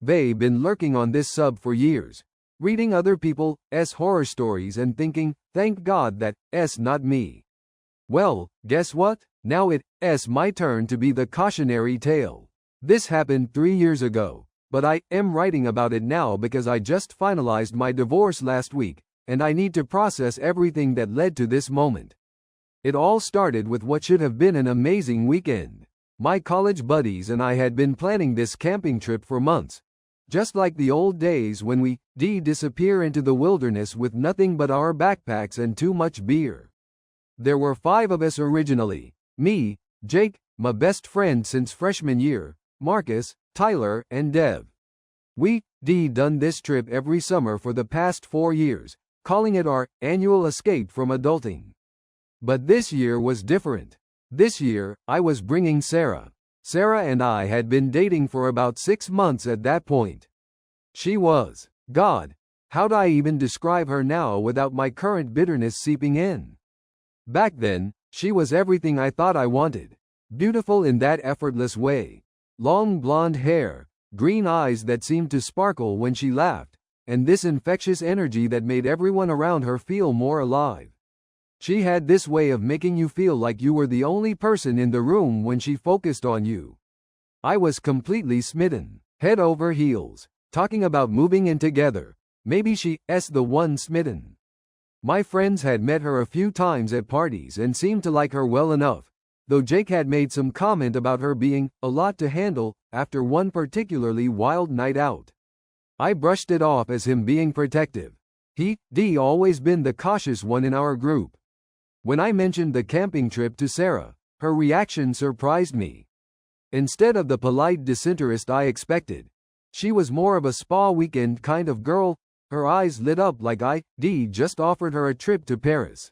They been lurking on this sub for years, reading other people's horror stories and thinking, thank God that's not me. Well, guess what? Now it's my turn to be the cautionary tale. This happened 3 years ago, but I am writing about it now because I just finalized my divorce last week, and I need to process everything that led to this moment. It all started with what should have been an amazing weekend. My college buddies and I had been planning this camping trip for months, just like the old days when we disappear into the wilderness with nothing but our backpacks and too much beer. There were 5 of us originally: me, Jake, my best friend since freshman year, Marcus, Tyler, and Dev. We done this trip every summer for the past 4 years, calling it our annual escape from adulting. But this year was different. This year, I was bringing Sarah. Sarah and I had been dating for about 6 months at that point. She was, God, how'd I even describe her now without my current bitterness seeping in? Back then, she was everything I thought I wanted. Beautiful in that effortless way. Long blonde hair, green eyes that seemed to sparkle when she laughed, and this infectious energy that made everyone around her feel more alive. She had this way of making you feel like you were the only person in the room when she focused on you. I was completely smitten, head over heels, talking about moving in together. Maybe she's the one smitten. My friends had met her a few times at parties and seemed to like her well enough, though Jake had made some comment about her being a lot to handle after one particularly wild night out. I brushed it off as him being protective. He'd always been the cautious one in our group. When I mentioned the camping trip to Sarah, her reaction surprised me. Instead of the polite disinterest I expected, she was more of a spa weekend kind of girl. Her eyes lit up like I just offered her a trip to Paris.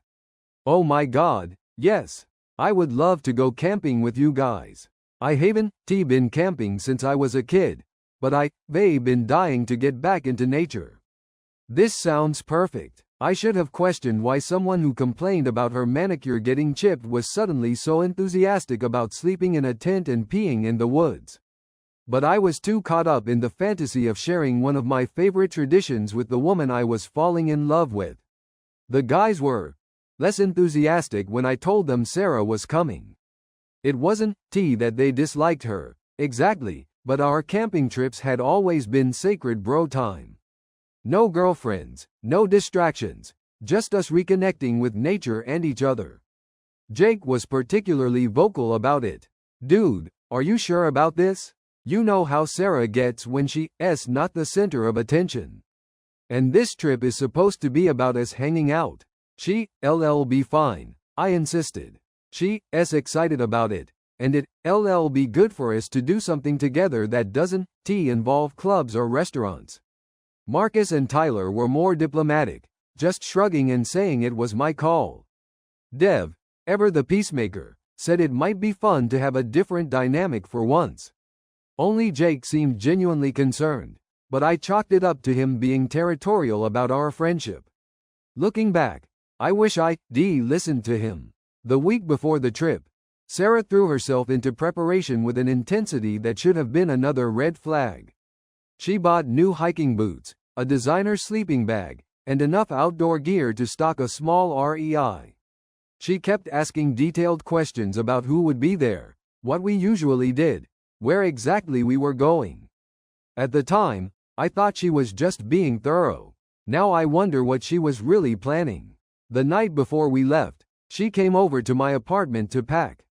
Oh my God, yes. I would love to go camping with you guys. I haven't been camping since I was a kid, but they've been dying to get back into nature. This sounds perfect. I should have questioned why someone who complained about her manicure getting chipped was suddenly so enthusiastic about sleeping in a tent and peeing in the woods. But I was too caught up in the fantasy of sharing one of my favorite traditions with the woman I was falling in love with. The guys were less enthusiastic when I told them Sarah was coming. It wasn't that they disliked her, exactly, but our camping trips had always been sacred bro time. No girlfriends, no distractions, just us reconnecting with nature and each other. Jake was particularly vocal about it. Dude, are you sure about this? You know how Sarah gets when she's not the center of attention. And this trip is supposed to be about us hanging out. She'll be fine, I insisted. She's excited about it, and it'll be good for us to do something together that doesn't involve clubs or restaurants. Marcus and Tyler were more diplomatic, just shrugging and saying it was my call. Dev, ever the peacemaker, said it might be fun to have a different dynamic for once. Only Jake seemed genuinely concerned, but I chalked it up to him being territorial about our friendship. Looking back, I wish I listened to him. The week before the trip, Sarah threw herself into preparation with an intensity that should have been another red flag. She bought new hiking boots, a designer sleeping bag, and enough outdoor gear to stock a small REI. She kept asking detailed questions about who would be there, what we usually did, where exactly we were going. At the time, I thought she was just being thorough. Now I wonder what she was really planning. The night before we left, she came over to my apartment to pack.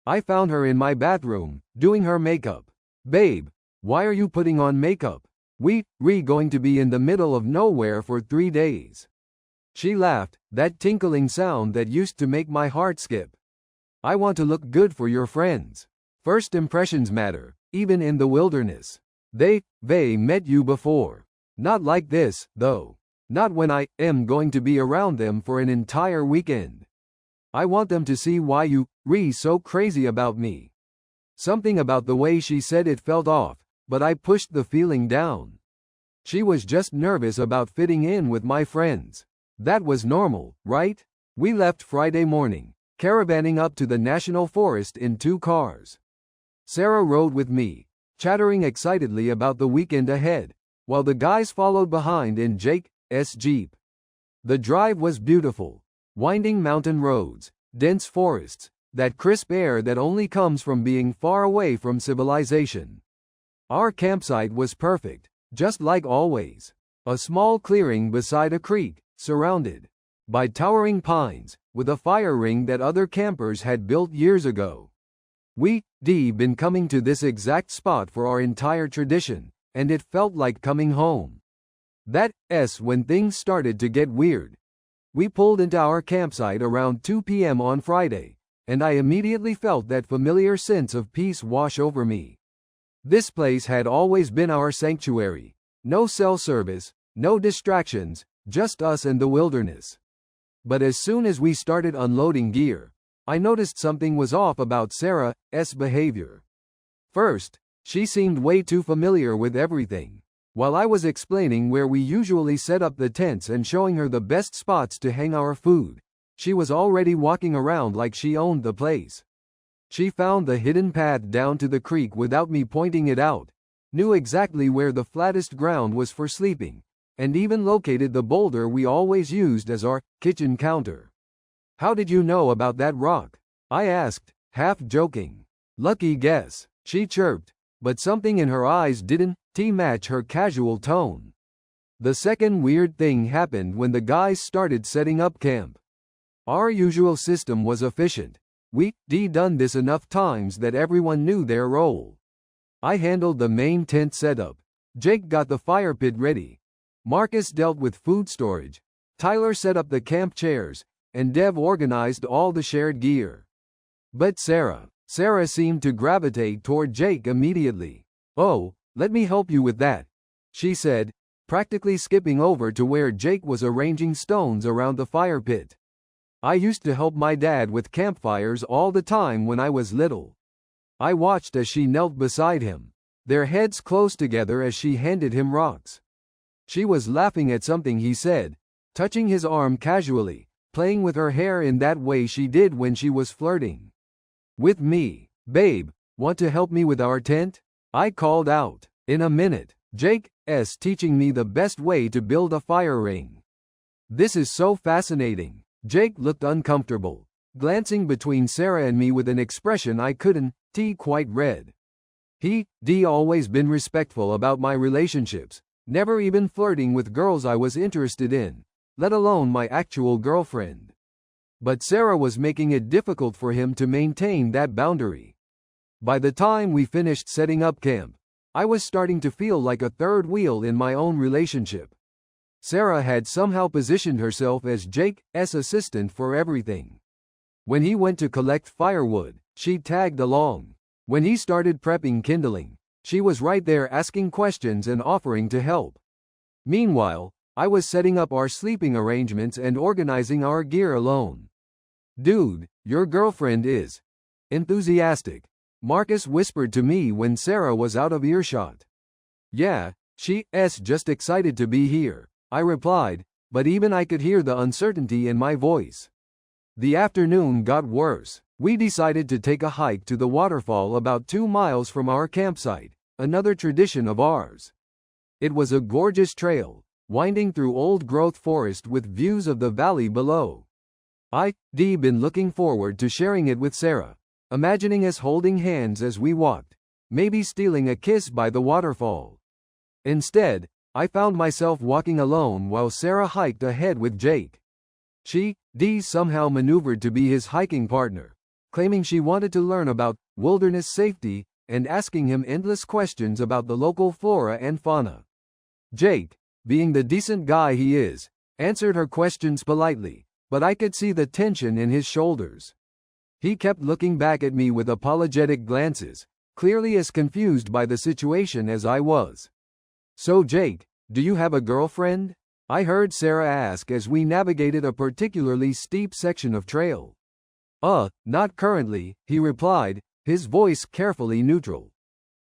I found her in my bathroom, doing her makeup. Babe, why are you putting on makeup? We're going to be in the middle of nowhere for 3 days. She laughed, that tinkling sound that used to make my heart skip. I want to look good for your friends. First impressions matter, even in the wilderness. They met you before. Not like this, though. Not when I am going to be around them for an entire weekend. I want them to see why you so crazy about me. Something about the way she said it felt off, but I pushed the feeling down. She was just nervous about fitting in with my friends. That was normal, right? We left Friday morning, caravanning up to the national forest in 2 cars. Sarah rode with me, chattering excitedly about the weekend ahead, while the guys followed behind in Jake's Jeep. The drive was beautiful. Winding mountain roads, dense forests, that crisp air that only comes from being far away from civilization. Our campsite was perfect, just like always. A small clearing beside a creek, surrounded by towering pines, with a fire ring that other campers had built years ago. We'd been coming to this exact spot for our entire tradition, and it felt like coming home. That's when things started to get weird. We pulled into our campsite around 2 p.m. on Friday, and I immediately felt that familiar sense of peace wash over me. This place had always been our sanctuary. No cell service, no distractions, just us and the wilderness. But as soon as we started unloading gear, I noticed something was off about Sarah's behavior. First, she seemed way too familiar with everything. While I was explaining where we usually set up the tents and showing her the best spots to hang our food, she was already walking around like she owned the place. She found the hidden path down to the creek without me pointing it out, knew exactly where the flattest ground was for sleeping, and even located the boulder we always used as our kitchen counter. "How did you know about that rock?" I asked, half joking. "Lucky guess," she chirped, but something in her eyes didn't match her casual tone. The second weird thing happened when the guys started setting up camp. Our usual system was efficient. We'd done this enough times that everyone knew their role. I handled the main tent setup. Jake got the fire pit ready. Marcus dealt with food storage. Tyler set up the camp chairs, and Dev organized all the shared gear. But Sarah seemed to gravitate toward Jake immediately. "Oh, let me help you with that," she said, practically skipping over to where Jake was arranging stones around the fire pit. "I used to help my dad with campfires all the time when I was little." I watched as she knelt beside him, their heads close together as she handed him rocks. She was laughing at something he said, touching his arm casually, playing with her hair in that way she did when she was flirting with me. "Babe, want to help me with our tent?" I called out. "In a minute. Jake's teaching me the best way to build a fire ring." "This is so fascinating." Jake looked uncomfortable, glancing between Sarah and me with an expression I couldn't quite read. He'd always been respectful about my relationships, never even flirting with girls I was interested in, let alone my actual girlfriend. But Sarah was making it difficult for him to maintain that boundary. By the time we finished setting up camp, I was starting to feel like a third wheel in my own relationship. Sarah had somehow positioned herself as Jake's assistant for everything. When he went to collect firewood, she tagged along. When he started prepping kindling, she was right there asking questions and offering to help. Meanwhile, I was setting up our sleeping arrangements and organizing our gear alone. "Dude, your girlfriend is enthusiastic," Marcus whispered to me when Sarah was out of earshot. "Yeah, she's just excited to be here," I replied, but even I could hear the uncertainty in my voice. The afternoon got worse. We decided to take a hike to the waterfall about 2 miles from our campsite, another tradition of ours. It was a gorgeous trail, winding through old-growth forest with views of the valley below. I'd been looking forward to sharing it with Sarah, imagining us holding hands as we walked, maybe stealing a kiss by the waterfall. Instead, I found myself walking alone while Sarah hiked ahead with Jake. She somehow maneuvered to be his hiking partner, claiming she wanted to learn about wilderness safety and asking him endless questions about the local flora and fauna. Jake, being the decent guy he is, answered her questions politely, but I could see the tension in his shoulders. He kept looking back at me with apologetic glances, clearly as confused by the situation as I was. "So Jake, do you have a girlfriend?" I heard Sarah ask as we navigated a particularly steep section of trail. Not currently," he replied, his voice carefully neutral.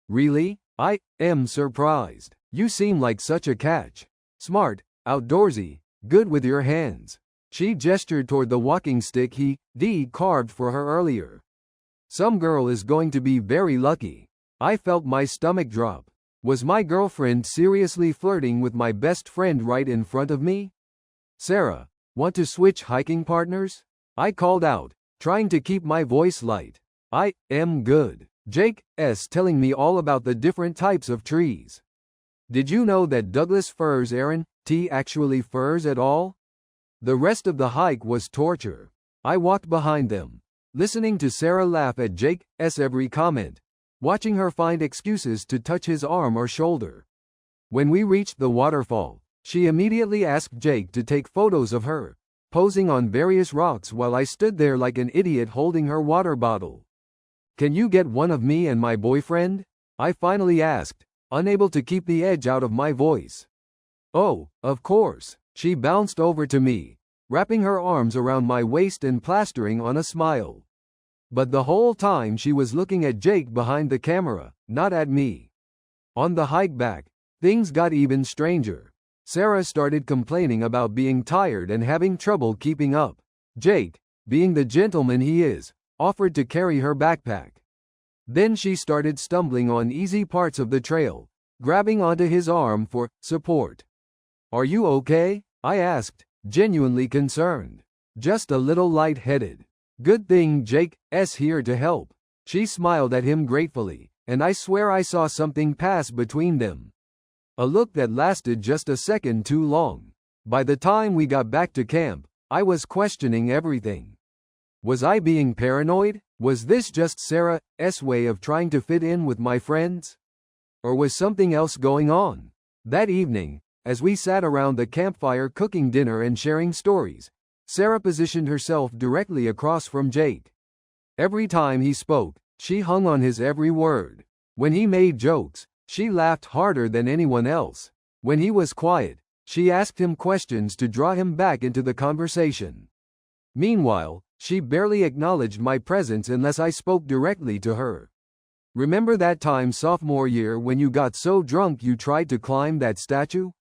"Really? I am surprised. You seem like such a catch. Smart, outdoorsy, good with your hands." She gestured toward the walking stick he carved for her earlier. "Some girl is going to be very lucky." I felt my stomach drop. Was my girlfriend seriously flirting with my best friend right in front of me? Sarah, want to switch hiking partners? I called out, trying to keep my voice light. I am good. Jake S. telling me all about the different types of trees. Did you know that Douglas firs Aaron T. actually firs at all? The rest of the hike was torture. I walked behind them, listening to Sarah laugh at Jake S. every comment, watching her find excuses to touch his arm or shoulder. When we reached the waterfall, she immediately asked Jake to take photos of her, posing on various rocks while I stood there like an idiot holding her water bottle. Can you get one of me and my boyfriend? I finally asked, unable to keep the edge out of my voice. Oh, of course. She bounced over to me, wrapping her arms around my waist and plastering on a smile. But the whole time she was looking at Jake behind the camera, not at me. On the hike back, things got even stranger. Sarah started complaining about being tired and having trouble keeping up. Jake, being the gentleman he is, offered to carry her backpack. Then she started stumbling on easy parts of the trail, grabbing onto his arm for support. Are you okay? I asked, genuinely concerned. Just a little lightheaded. Good thing Jake S. here to help. She smiled at him gratefully, and I swear I saw something pass between them. A look that lasted just a second too long. By the time we got back to camp, I was questioning everything. Was I being paranoid? Was this just Sarah's way of trying to fit in with my friends? Or was something else going on? That evening, as we sat around the campfire cooking dinner and sharing stories, Sarah positioned herself directly across from Jake. Every time he spoke, she hung on his every word. When he made jokes, she laughed harder than anyone else. When he was quiet, she asked him questions to draw him back into the conversation. Meanwhile, she barely acknowledged my presence unless I spoke directly to her. Remember that time sophomore year when you got so drunk you tried to climb that statue?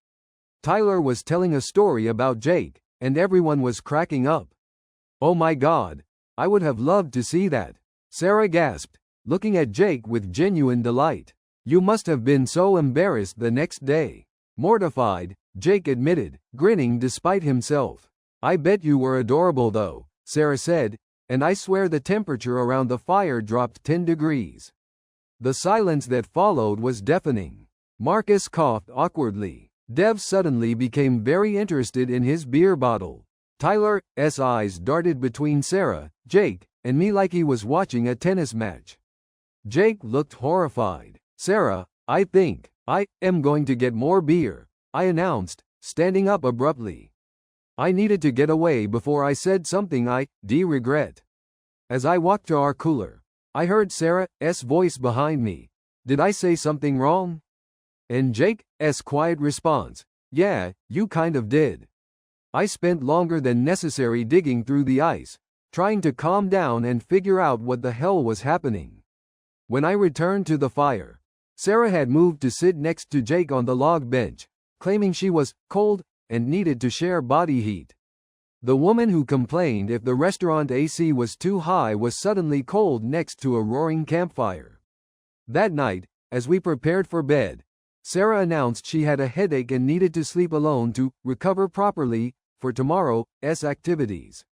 Tyler was telling a story about Jake, and everyone was cracking up. Oh my God, I would have loved to see that. Sarah gasped, looking at Jake with genuine delight. You must have been so embarrassed the next day. Mortified, Jake admitted, grinning despite himself. I bet you were adorable though, Sarah said, and I swear the temperature around the fire dropped 10 degrees. The silence that followed was deafening. Marcus coughed awkwardly. Dev suddenly became very interested in his beer bottle. Tyler's eyes darted between Sarah, Jake, and me like he was watching a tennis match. Jake looked horrified. Sarah, I think I am going to get more beer, I announced, standing up abruptly. I needed to get away before I said something I regret. As I walked to our cooler, I heard Sarah's voice behind me. Did I say something wrong? And Jake's quiet response, yeah, you kind of did. I spent longer than necessary digging through the ice, trying to calm down and figure out what the hell was happening. When I returned to the fire, Sarah had moved to sit next to Jake on the log bench, claiming she was cold and needed to share body heat. The woman who complained if the restaurant AC was too high was suddenly cold next to a roaring campfire. That night, as we prepared for bed, Sarah announced she had a headache and needed to sleep alone to recover properly for tomorrow's activities.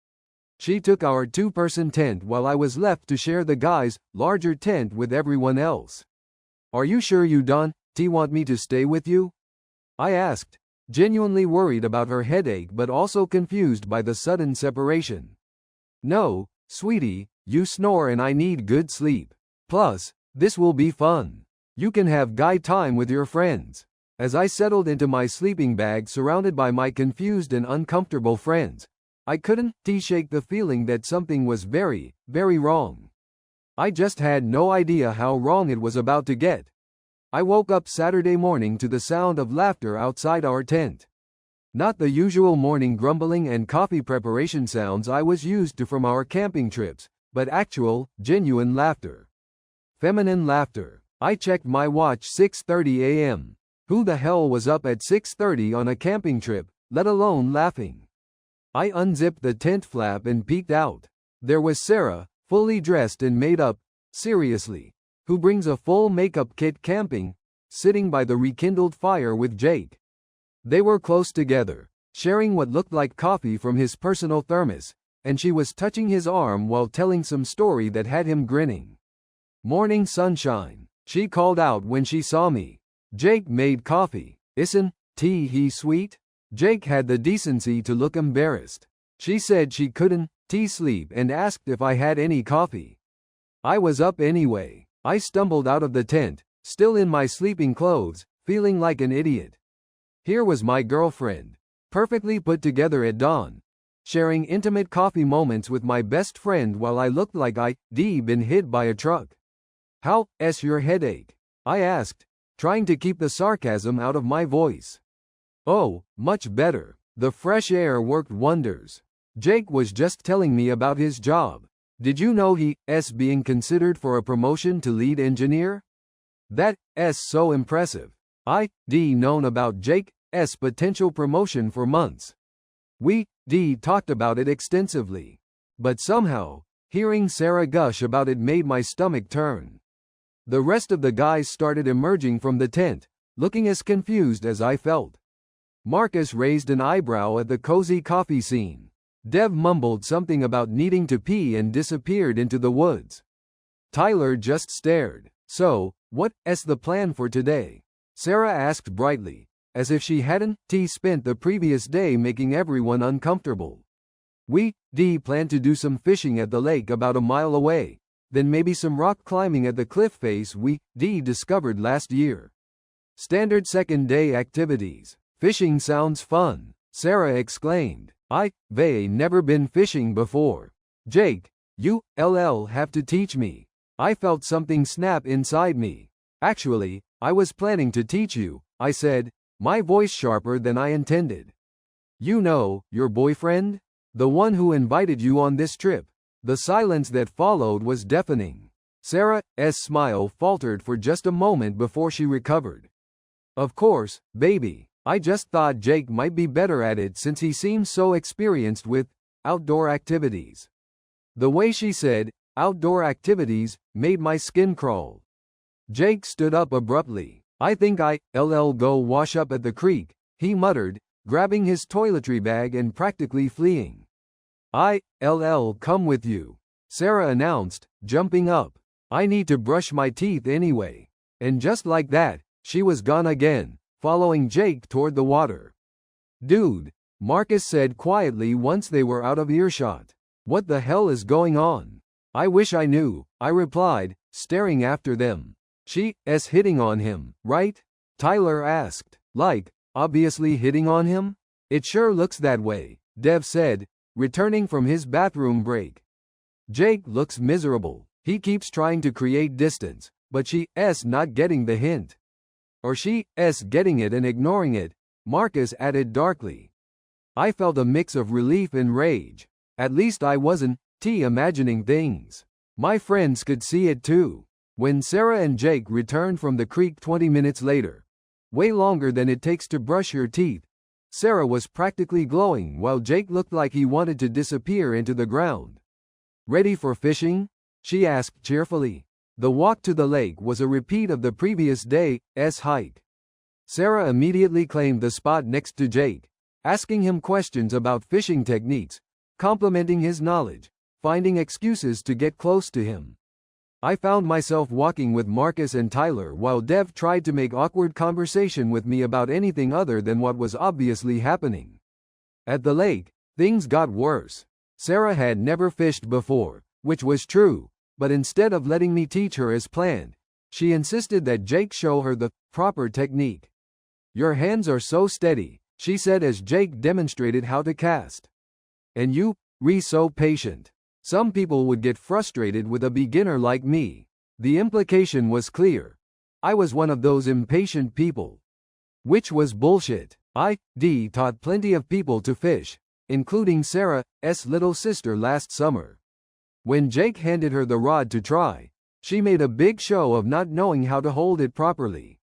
She took our two-person tent while I was left to share the guys' larger tent with everyone else. Are you sure you don't want me to stay with you? I asked, genuinely worried about her headache but also confused by the sudden separation. No, sweetie, you snore and I need good sleep. Plus, this will be fun. You can have guy time with your friends. As I settled into my sleeping bag surrounded by my confused and uncomfortable friends, I couldn't shake the feeling that something was very, very wrong. I just had no idea how wrong it was about to get. I woke up Saturday morning to the sound of laughter outside our tent. Not the usual morning grumbling and coffee preparation sounds I was used to from our camping trips, but actual, genuine laughter. Feminine laughter. I checked my watch 6:30 a.m. Who the hell was up at 6:30 on a camping trip, let alone laughing? I unzipped the tent flap and peeked out. There was Sarah, fully dressed and made up. Seriously, who brings a full makeup kit camping, sitting by the rekindled fire with Jake. They were close together, sharing what looked like coffee from his personal thermos, and she was touching his arm while telling some story that had him grinning. "Morning sunshine," she called out when she saw me. "Jake made coffee. Isn't he sweet?" Jake had the decency to look embarrassed. She said she couldn't sleep and asked if I had any coffee. I was up anyway. I stumbled out of the tent, still in my sleeping clothes, feeling like an idiot. Here was my girlfriend, perfectly put together at dawn, sharing intimate coffee moments with my best friend while I looked like I'd been hit by a truck. "How's your headache?" I asked, trying to keep the sarcasm out of my voice. "Oh, much better. The fresh air worked wonders. Jake was just telling me about his job. Did you know he's being considered for a promotion to lead engineer? That's so impressive. I'd known about Jake's potential promotion for months. We talked about it extensively. But somehow, hearing Sarah gush about it made my stomach turn." The rest of the guys started emerging from the tent, looking as confused as I felt. Marcus raised an eyebrow at the cozy coffee scene. Dev mumbled something about needing to pee and disappeared into the woods. Tyler just stared. "So, what's the plan for today?" Sarah asked brightly, as if she hadn't spent the previous day making everyone uncomfortable. "We plan to do some fishing at the lake about a mile away, then maybe some rock climbing at the cliff face we discovered last year. Standard second day activities. Fishing sounds fun," Sarah exclaimed. "I've never been fishing before. Jake, you'll have to teach me." I felt something snap inside me. "Actually, I was planning to teach you," I said, my voice sharper than I intended. "You know, your boyfriend? The one who invited you on this trip." The silence that followed was deafening. Sarah's smile faltered for just a moment before she recovered. "Of course, baby. I just thought Jake might be better at it since he seems so experienced with outdoor activities." The way she said outdoor activities made my skin crawl. Jake stood up abruptly. "I think I'll go wash up at the creek," he muttered, grabbing his toiletry bag and practically fleeing. "I'll come with you," Sarah announced, jumping up. "I need to brush my teeth anyway." And just like that, she was gone again, following Jake toward the water. "Dude," Marcus said quietly once they were out of earshot. "What the hell is going on?" "I wish I knew," I replied, staring after them. "She's hitting on him, right?" Tyler asked. "Like, obviously hitting on him?" "It sure looks that way," Dev said, returning from his bathroom break. "Jake looks miserable. He keeps trying to create distance, but she's not getting the hint. Or she's getting it and ignoring it," Marcus added darkly. I felt a mix of relief and rage. At least I wasn't imagining things. My friends could see it too. When Sarah and Jake returned from the creek 20 minutes later, way longer than it takes to brush your teeth, Sarah was practically glowing while Jake looked like he wanted to disappear into the ground. "Ready for fishing?" she asked cheerfully. The walk to the lake was a repeat of the previous day's hike. Sarah immediately claimed the spot next to Jake, asking him questions about fishing techniques, complimenting his knowledge, finding excuses to get close to him. I found myself walking with Marcus and Tyler while Dev tried to make awkward conversation with me about anything other than what was obviously happening. At the lake, things got worse. Sarah had never fished before, which was true, but instead of letting me teach her as planned, she insisted that Jake show her the proper technique. "Your hands are so steady," she said as Jake demonstrated how to cast. "And you're so patient. Some people would get frustrated with a beginner like me." The implication was clear. I was one of those impatient people. Which was bullshit. I taught plenty of people to fish, including Sarah's little sister last summer. When Jake handed her the rod to try, she made a big show of not knowing how to hold it properly.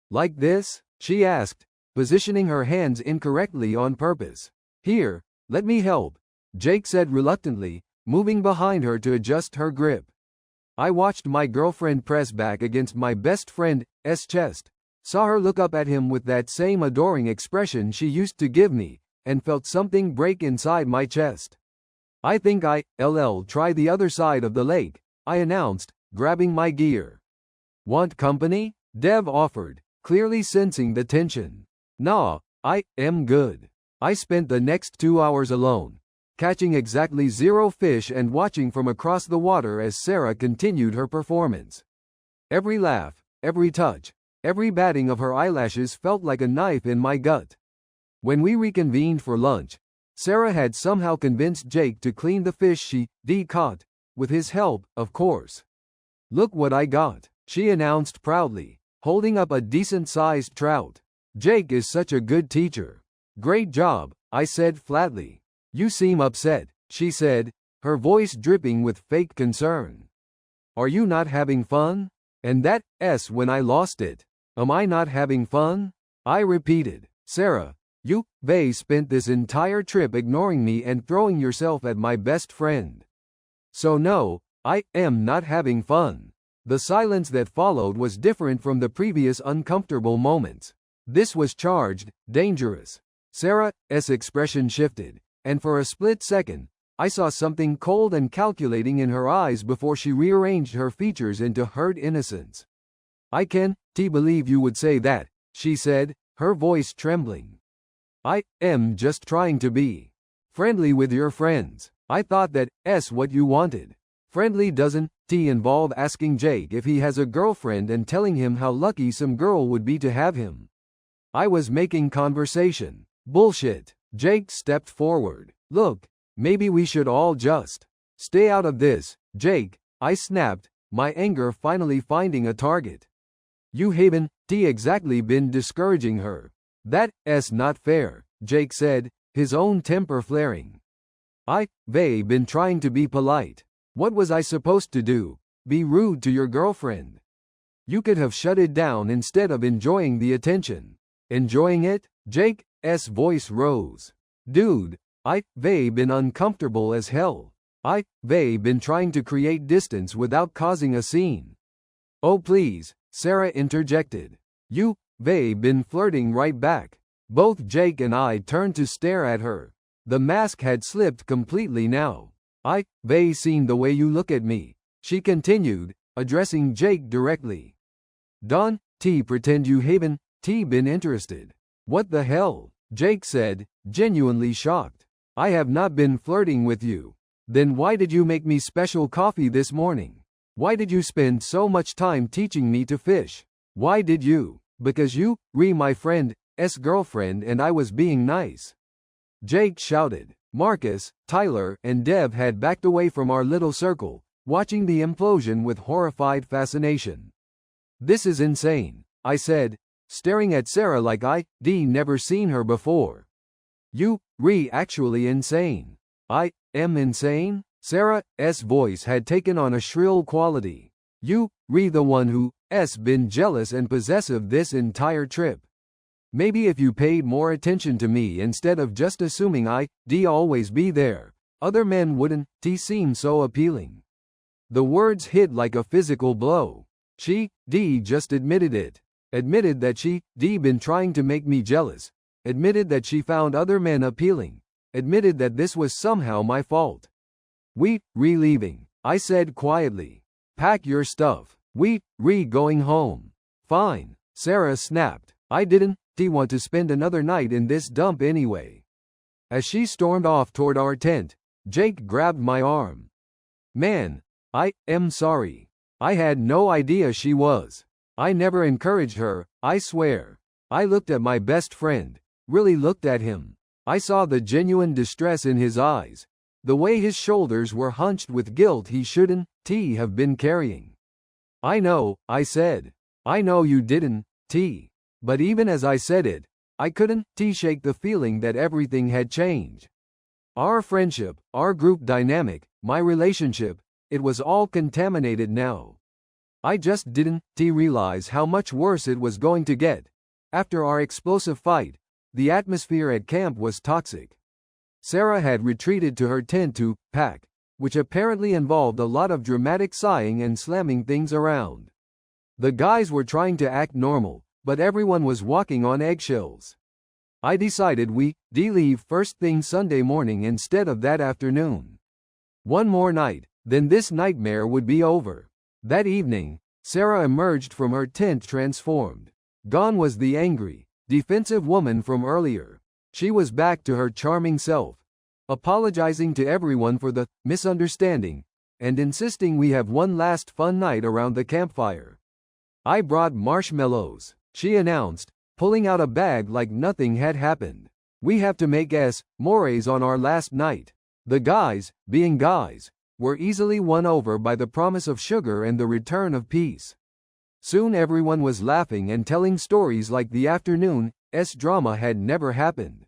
"Like this?" she asked, positioning her hands incorrectly on purpose. "Here, let me help," Jake said reluctantly, moving behind her to adjust her grip. I watched my girlfriend press back against my best friend's chest, saw her look up at him with that same adoring expression she used to give me, and felt something break inside my chest. I think I'll try the other side of the lake, I announced, grabbing my gear. Want company? Dev offered, clearly sensing the tension. Nah, I am good. I spent the next 2 hours alone, catching exactly 0 fish and watching from across the water as Sarah continued her performance. Every laugh, every touch, every batting of her eyelashes felt like a knife in my gut. When we reconvened for lunch, Sarah had somehow convinced Jake to clean the fish she caught, with his help, of course. Look what I got, she announced proudly, holding up a decent-sized trout. Jake is such a good teacher. Great job, I said flatly. You seem upset, she said, her voice dripping with fake concern. Are you not having fun? And that's when I lost it. Am I not having fun? I repeated. Sarah, you spent this entire trip ignoring me and throwing yourself at my best friend. So no, I am not having fun. The silence that followed was different from the previous uncomfortable moments. This was charged, dangerous. Sarah's expression shifted, and for a split second, I saw something cold and calculating in her eyes before she rearranged her features into hurt innocence. I can't believe you would say that, she said, her voice trembling. I am just trying to be friendly with your friends. I thought that's what you wanted. Friendly doesn't involve asking Jake if he has a girlfriend and telling him how lucky some girl would be to have him. I was making conversation. Bullshit. Jake stepped forward. Look, maybe we should all just stay out of this, Jake, I snapped, my anger finally finding a target. You haven't exactly been discouraging her. That's not fair, Jake said, his own temper flaring. I've been trying to be polite. What was I supposed to do? Be rude to your girlfriend? You could have shut it down instead of enjoying the attention. Enjoying it? Jake's voice rose. Dude, I've been uncomfortable as hell. I've been trying to create distance without causing a scene. Oh please, Sarah interjected. You've been flirting right back. Both Jake and I turned to stare at her. The mask had slipped completely now. I've seen the way you look at me, she continued, addressing Jake directly. Don't pretend you haven't been interested. What the hell? Jake said, genuinely shocked. I have not been flirting with you. Then why did you make me special coffee this morning? Why did you spend so much time teaching me to fish? Why did you? Because you my friend's girlfriend and I was being nice. Jake shouted. Marcus, Tyler, and Dev had backed away from our little circle, watching the implosion with horrified fascination. This is insane, I said, staring at Sarah like I'd never seen her before. You actually insane. I am insane? Sarah's voice had taken on a shrill quality. You the one who's been jealous and possessive this entire trip. Maybe if you paid more attention to me instead of just assuming I'd always be there, other men wouldn't seem so appealing. The words hit like a physical blow. She just admitted it. Admitted that she been trying to make me jealous. Admitted that she found other men appealing. Admitted that this was somehow my fault. We leaving, I said quietly. Pack your stuff. We going home. Fine, Sarah snapped. I didn't want to spend another night in this dump anyway. As she stormed off toward our tent, Jake grabbed my arm. Man, I am sorry. I had no idea she was. I never encouraged her, I swear. I looked at my best friend, really looked at him. I saw the genuine distress in his eyes, the way his shoulders were hunched with guilt he shouldn't have been carrying. I know, I said. I know you didn't, But even as I said it, I couldn't shake the feeling that everything had changed. Our friendship, our group dynamic, my relationship, it was all contaminated now. I just didn't realize how much worse it was going to get. After our explosive fight, the atmosphere at camp was toxic. Sarah had retreated to her tent to pack, which apparently involved a lot of dramatic sighing and slamming things around. The guys were trying to act normal, but everyone was walking on eggshells. I decided we'd leave first thing Sunday morning instead of that afternoon. One more night, then this nightmare would be over. That evening, Sarah emerged from her tent transformed. Gone was the angry, defensive woman from earlier. She was back to her charming self, apologizing to everyone for the misunderstanding, and insisting we have one last fun night around the campfire. I brought marshmallows, she announced, pulling out a bag like nothing had happened. We have to make mores on our last night. The guys, being guys, were easily won over by the promise of sugar and the return of peace. Soon everyone was laughing and telling stories like the afternoon's drama had never happened.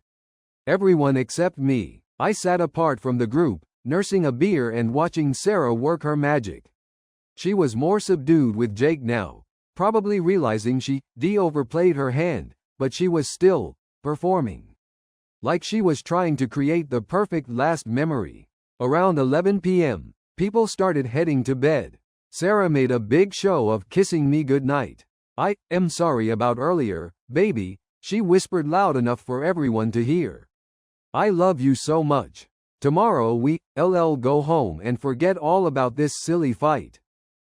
Everyone except me. I sat apart from the group, nursing a beer and watching Sarah work her magic. She was more subdued with Jake now, probably realizing she overplayed her hand, but she was still performing. Like she was trying to create the perfect last memory. Around 11 p.m., people started heading to bed. Sarah made a big show of kissing me goodnight. I am sorry about earlier, baby, she whispered loud enough for everyone to hear. I love you so much. Tomorrow we'll go home and forget all about this silly fight.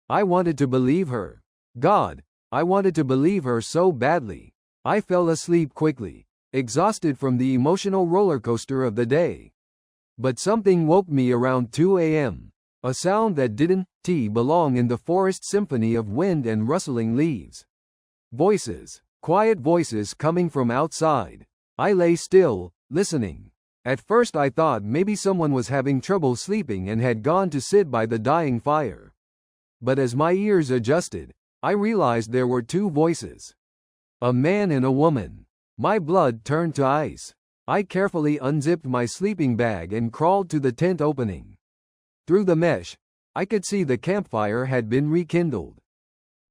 I wanted to believe her. God, I wanted to believe her so badly. I fell asleep quickly, exhausted from the emotional roller coaster of the day. But something woke me around 2 a.m. A sound that didn't belong in the forest symphony of wind and rustling leaves. Voices, quiet voices coming from outside. I lay still, listening. At first I thought maybe someone was having trouble sleeping and had gone to sit by the dying fire. But as my ears adjusted, I realized there were two voices. A man and a woman. My blood turned to ice. I carefully unzipped my sleeping bag and crawled to the tent opening. Through the mesh, I could see the campfire had been rekindled.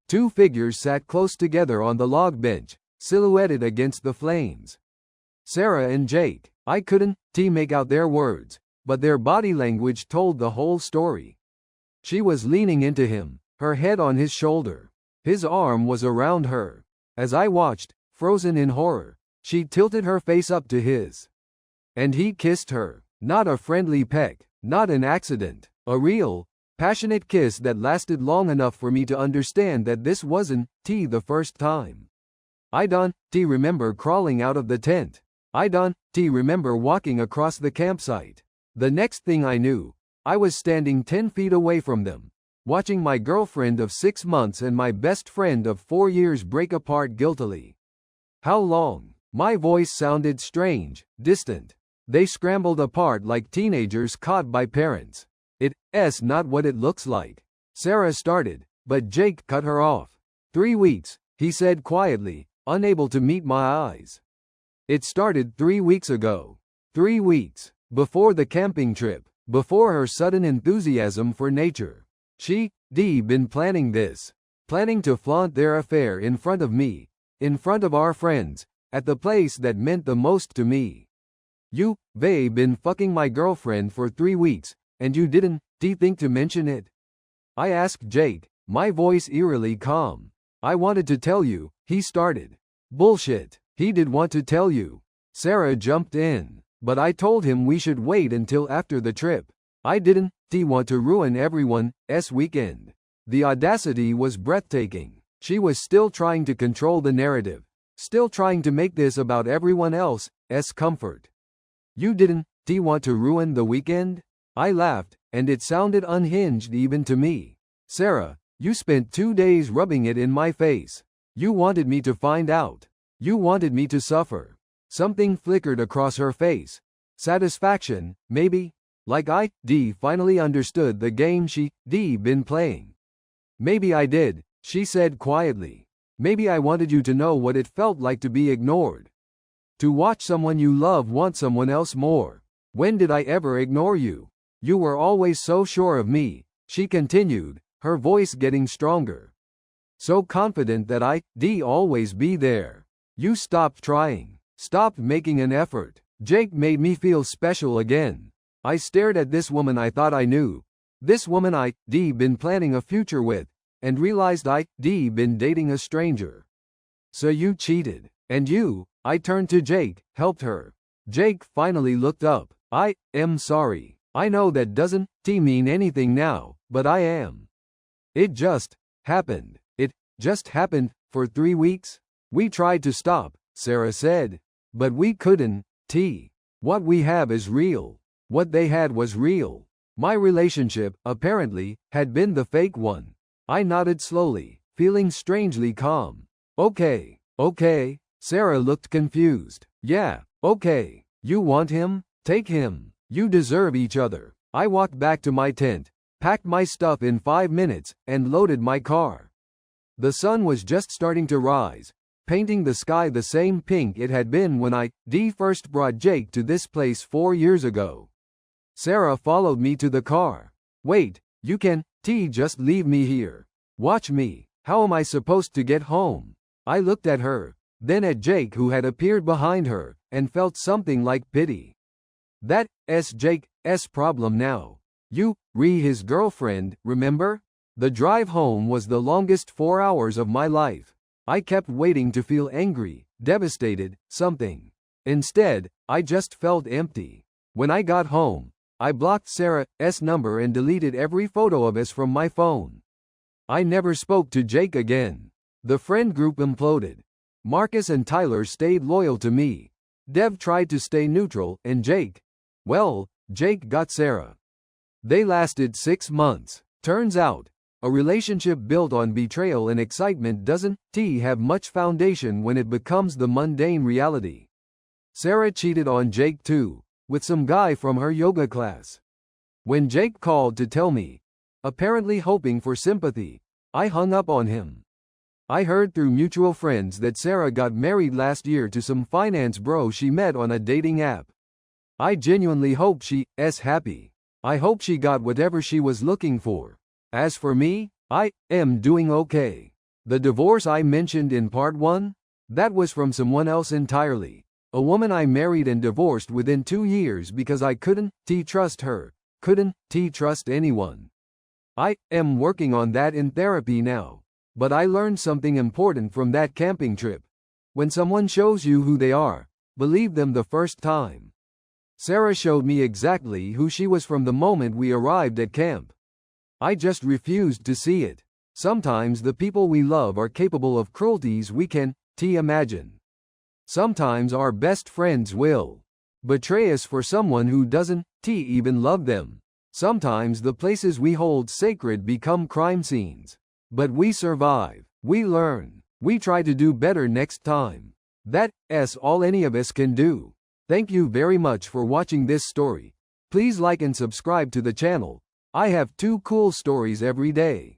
Two figures sat close together on the log bench, silhouetted against the flames. Sarah and Jake. I couldn't make out their words, but their body language told the whole story. She was leaning into him, her head on his shoulder. His arm was around her. As I watched, frozen in horror, she tilted her face up to his. And he kissed her. Not a friendly peck, not an accident. A real, passionate kiss that lasted long enough for me to understand that this wasn't the first time. I don't remember crawling out of the tent. I don't remember walking across the campsite. The next thing I knew, I was standing 10 feet away from them, watching my girlfriend of 6 months and my best friend of 4 years break apart guiltily. How long? My voice sounded strange, distant. They scrambled apart like teenagers caught by parents. It's not what it looks like. Sarah started, but Jake cut her off. 3 weeks, he said quietly, unable to meet my eyes. It started 3 weeks ago. 3 weeks. Before the camping trip. Before her sudden enthusiasm for nature. She'd been planning this. Planning to flaunt their affair in front of me. In front of our friends. At the place that meant the most to me. You've been fucking my girlfriend for 3 weeks, and you didn't think to mention it? I asked Jake, my voice eerily calm. I wanted to tell you, he started. Bullshit. He did want to tell you. Sarah jumped in. But I told him we should wait until after the trip. I didn't want to ruin everyone's weekend. The audacity was breathtaking. She was still trying to control the narrative. Still trying to make this about everyone else's comfort. You didn't want to ruin the weekend? I laughed, and it sounded unhinged even to me. Sarah, you spent 2 days rubbing it in my face. You wanted me to find out. You wanted me to suffer. Something flickered across her face. Satisfaction, maybe? Like I finally understood the game she'd been playing. Maybe I did, she said quietly. Maybe I wanted you to know what it felt like to be ignored. To watch someone you love want someone else more. When did I ever ignore you? You were always so sure of me, she continued, her voice getting stronger. So confident that I'd always be there. You stopped trying. Stopped making an effort. Jake made me feel special again. I stared at this woman I thought I knew. This woman I'd been planning a future with, and realized I'd been dating a stranger. So you cheated. And you? I turned to Jake, helped her. Jake finally looked up. I am sorry. I know that doesn't mean anything now, but I am. It just happened. It just happened for 3 weeks. We tried to stop, Sarah said. But we couldn't. What we have is real. What they had was real. My relationship, apparently, had been the fake one. I nodded slowly, feeling strangely calm. Okay. Sarah looked confused. Yeah, okay. You want him? Take him. You deserve each other. I walked back to my tent, packed my stuff in 5 minutes, and loaded my car. The sun was just starting to rise, painting the sky the same pink it had been when I first brought Jake to this place 4 years ago. Sarah followed me to the car. Wait, you can just leave me here. Watch me. How am I supposed to get home? I looked at her, then at Jake who had appeared behind her, and felt something like pity. That's Jake's problem now. You, his girlfriend, remember? The drive home was the longest 4 hours of my life. I kept waiting to feel angry, devastated, something. Instead, I just felt empty. When I got home, I blocked Sarah's number and deleted every photo of us from my phone. I never spoke to Jake again. The friend group imploded. Marcus and Tyler stayed loyal to me. Dev tried to stay neutral, and Jake got Sarah. They lasted 6 months. Turns out, a relationship built on betrayal and excitement doesn't have much foundation when it becomes the mundane reality. Sarah cheated on Jake too, with some guy from her yoga class. When Jake called to tell me, apparently hoping for sympathy, I hung up on him. I heard through mutual friends that Sarah got married last year to some finance bro she met on a dating app. I genuinely hope she's happy. I hope she got whatever she was looking for. As for me, I am doing okay. The divorce I mentioned in part 1? That was from someone else entirely. A woman I married and divorced within 2 years because I couldn't trust her, couldn't trust anyone. I am working on that in therapy now. But I learned something important from that camping trip. When someone shows you who they are, believe them the first time. Sarah showed me exactly who she was from the moment we arrived at camp. I just refused to see it. Sometimes the people we love are capable of cruelties we can imagine. Sometimes our best friends will betray us for someone who doesn't even love them. Sometimes the places we hold sacred become crime scenes. But we survive, we learn, we try to do better next time. That's all any of us can do. Thank you very much for watching this story. Please like and subscribe to the channel. I have 2 cool stories every day.